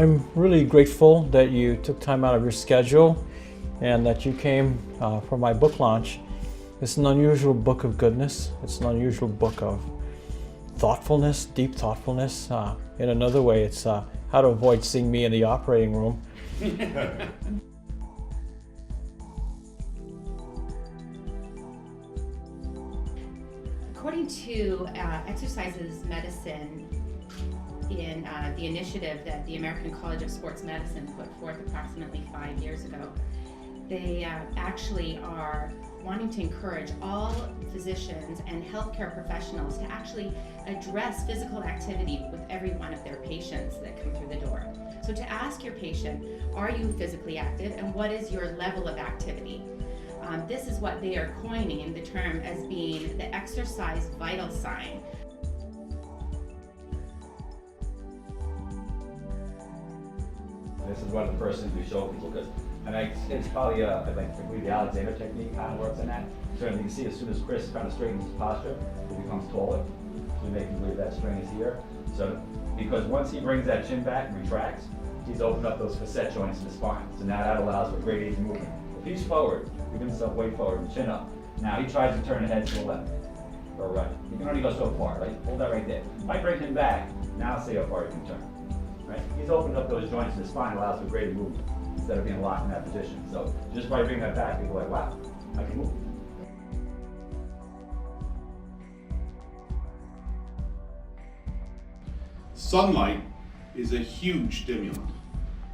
I'm really grateful that you took time out of your schedule and that you came for my book launch. It's an unusual book of goodness. It's an unusual book of thoughtfulness, deep thoughtfulness. In another way, it's how to avoid seeing me in the operating room. According to Exercises Medicine, in the initiative that the American College of Sports Medicine put forth approximately 5 years ago, they actually are wanting to encourage all physicians and healthcare professionals to actually address physical activity with every one of their patients that come through the door. So to ask your patient, are you physically active and what is your level of activity? This is what they are coining the term as being the exercise vital sign. This is one of the first things we show people because, and it's probably I believe the Alexander technique kind of works in that. So you can see as soon as Chris kind of straightens his posture, he becomes taller. So we make him believe that strain is here. So because once he brings that chin back and retracts, he's opened up those facet joints in the spine. So now that allows for gradiated movement. If he's forward, he gives himself weight forward and chin up. Now he tries to turn the head to the left or right. You can only go so far, right? Hold that right there. If I bring him back, now see how far he can turn. Right? He's opened up those joints in the spine, allows for greater movement instead of being locked in that position. So just by bringing that back, people are like, wow, I can move. Sunlight is a huge stimulant.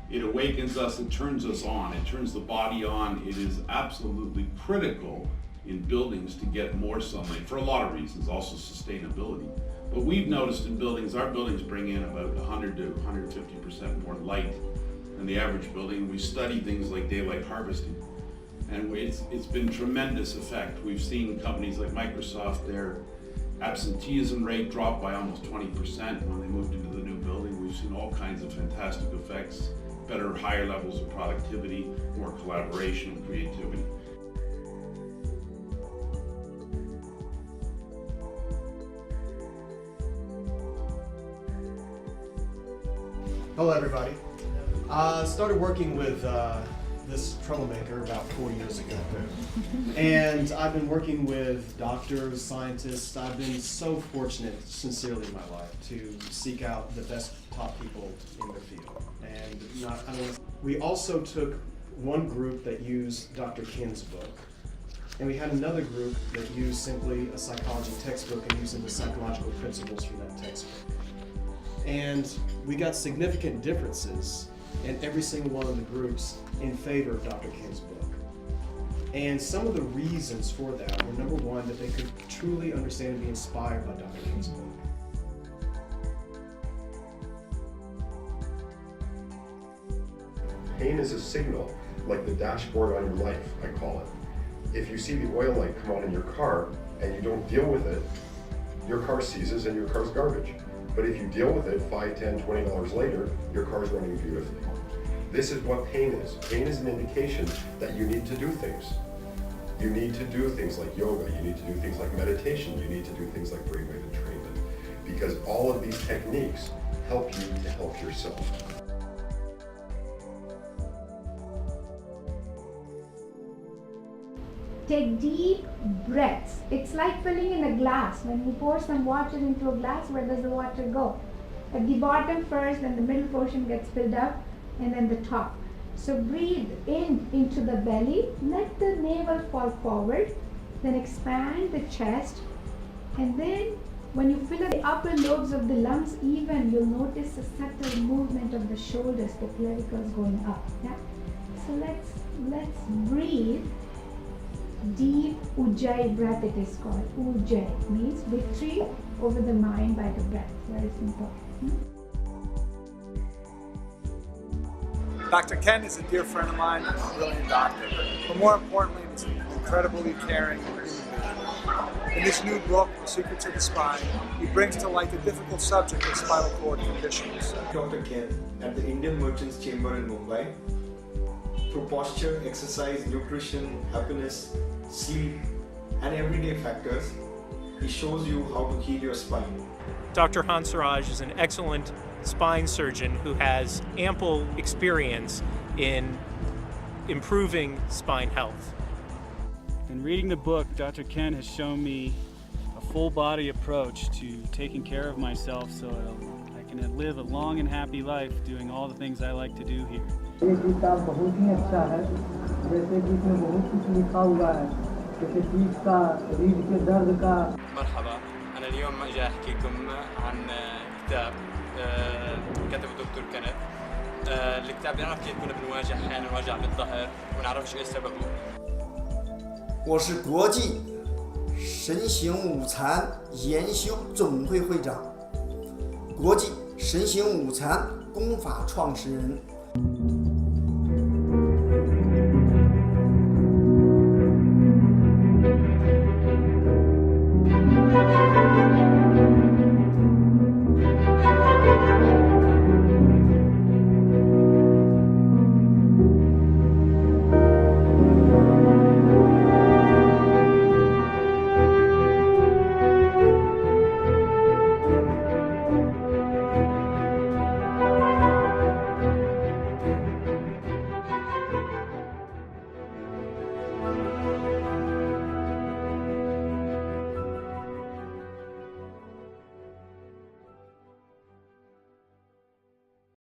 It awakens us, it turns us on, it turns the body on. It is absolutely critical in buildings to get more sunlight for a lot of reasons, also sustainability. But we've noticed in buildings, our buildings bring in about 100 to 150% more light than the average building. We study things like daylight harvesting, and it's been tremendous effect. We've seen companies like Microsoft, their absenteeism rate dropped by almost 20% when they moved into the new building. We've seen all kinds of fantastic effects, better, higher levels of productivity, more collaboration and creativity. Hello everybody. Started working with this troublemaker about 4 years ago. And I've been working with doctors, scientists. I've been so fortunate, sincerely in my life, to seek out the best top people in their field. And we also took one group that used Dr. Kin's book, and we had another group that used simply a psychology textbook and using the psychological principles from that textbook. And we got significant differences in every single one of the groups in favor of Dr. Kin's book. And some of the reasons for that were, number one, that they could truly understand and be inspired by Dr. Kin's book. Pain is a signal, like the dashboard on your life, I call it. If you see the oil light come on in your car and you don't deal with it, your car seizes and your car's garbage. But if you deal with it $5, $10, $20 later, your car's running beautifully. This is what pain is. Pain is an indication that you need to do things. You need to do things like yoga, you need to do things like meditation, you need to do things like brainwave entrainment. Because all of these techniques help you to help yourself. Take deep breaths. It's like filling in a glass. When you pour some water into a glass, where does the water go? At the bottom first, then the middle portion gets filled up, and then the top. So breathe in into the belly, let the navel fall forward, then expand the chest, and then when you fill up the upper lobes of the lungs even, you'll notice a subtle movement of the shoulders, the clavicles going up. Yeah? So let's breathe. Deep Ujjayi breath, it is called. Ujjayi means victory over the mind by the breath. Very simple. Dr. Ken is a dear friend of mine, a brilliant doctor, but more importantly, he's an incredibly caring human being. In this new book, The Secrets of the Spine, he brings to light the difficult subject of spinal cord conditions. Dr. Ken at the Indian Merchants Chamber in Mumbai. Through posture, exercise, nutrition, happiness, sleep, and everyday factors, he shows you how to heal your spine. Dr. Hansraj is an excellent spine surgeon who has ample experience in improving spine health. In reading the book, Dr. Ken has shown me a full body approach to taking care of myself so I can live a long and happy life doing all the things I like to do here. ये किताब बहुत ही अच्छा है, जैसे कि इसमें बहुत कुछ लिखा हुआ है, जैसे पीठ का, रीढ़ के दर्द का। مرحبا، أنا اليوم جاي أحكيكم عن كتاب كتبه الدكتور كنت. الكتاب بنعرف كيف كنا بنواجه أحيانا وجع بالظهر ونعرفش إيش سببه. 我是国际身形午餐研修总会会长，国际身形午餐工法创始人。